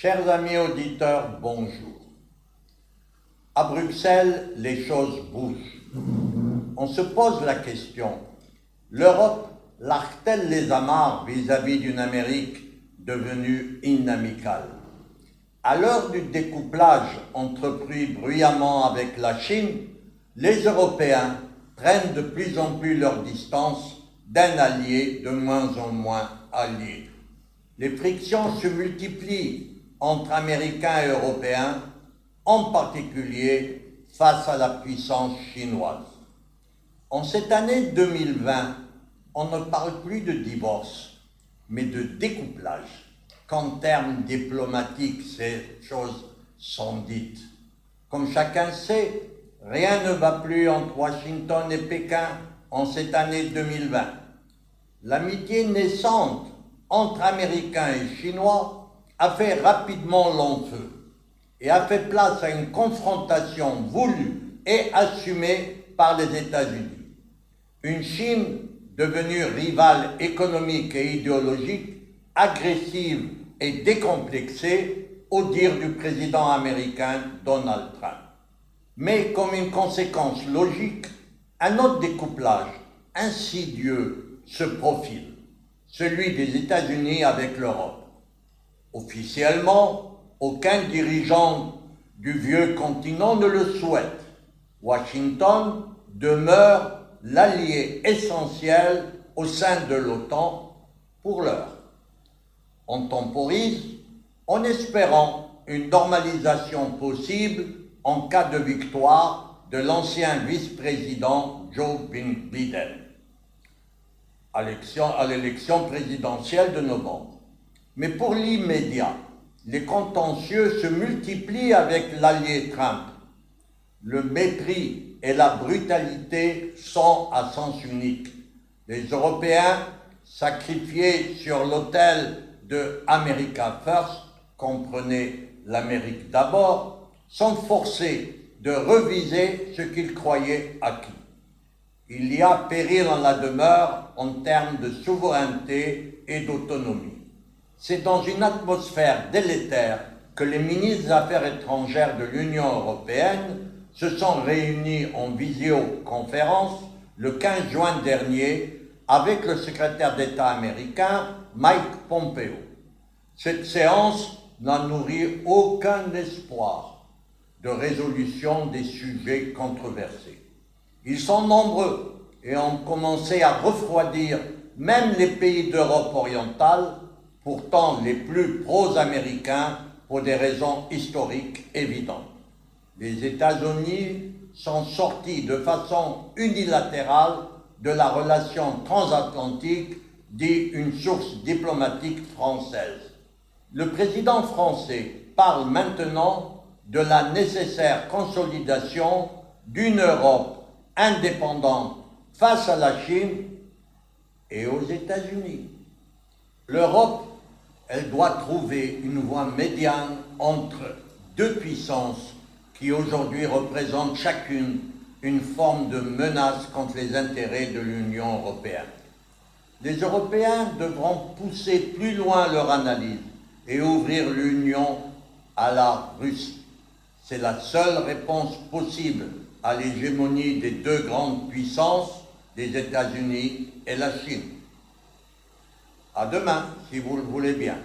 Chers amis auditeurs, bonjour. À Bruxelles, les choses bougent. On se pose la question, l'Europe largue-t-elle les amarres vis-à-vis d'une Amérique devenue inamicale? À l'heure du découplage entrepris bruyamment avec la Chine, les Européens prennent de plus en plus leur distance d'un allié de moins en moins allié. Les frictions se multiplient entre Américains et Européens, en particulier face à la puissance chinoise. En cette année 2020, on ne parle plus de divorce, mais de découplage, qu'en termes diplomatiques, ces choses sont dites. Comme chacun sait, rien ne va plus entre Washington et Pékin en cette année 2020. L'amitié naissante entre Américains et Chinois a fait rapidement long feu et a fait place à une confrontation voulue et assumée par les États-Unis. Une Chine devenue rivale économique et idéologique, agressive et décomplexée, au dire du président américain Donald Trump. Mais comme une conséquence logique, un autre découplage insidieux se profile, celui des États-Unis avec l'Europe. Officiellement, aucun dirigeant du vieux continent ne le souhaite. Washington demeure l'allié essentiel au sein de l'OTAN pour l'heure. On temporise en espérant une normalisation possible en cas de victoire de l'ancien vice-président Joe Biden à l'élection présidentielle de novembre. Mais pour l'immédiat, les contentieux se multiplient avec l'allié Trump. Le mépris et la brutalité sont à sens unique. Les Européens, sacrifiés sur l'autel de America First, comprenez l'Amérique d'abord, sont forcés de reviser ce qu'ils croyaient acquis. Il y a péril en la demeure en termes de souveraineté et d'autonomie. C'est dans une atmosphère délétère que les ministres des Affaires étrangères de l'Union européenne se sont réunis en visioconférence le 15 juin dernier avec le secrétaire d'État américain Mike Pompeo. Cette séance n'a nourri aucun espoir de résolution des sujets controversés. Ils sont nombreux et ont commencé à refroidir même les pays d'Europe orientale, pourtant les plus pro-américains pour des raisons historiques évidentes. Les États-Unis sont sortis de façon unilatérale de la relation transatlantique, dit une source diplomatique française. Le président français parle maintenant de la nécessaire consolidation d'une Europe indépendante face à la Chine et aux États-Unis. L'Europe, elle doit trouver une voie médiane entre deux puissances qui aujourd'hui représentent chacune une forme de menace contre les intérêts de l'Union européenne. Les Européens devront pousser plus loin leur analyse et ouvrir l'Union à la Russie. C'est la seule réponse possible à l'hégémonie des deux grandes puissances, les États-Unis et la Chine. À demain, si vous le voulez bien.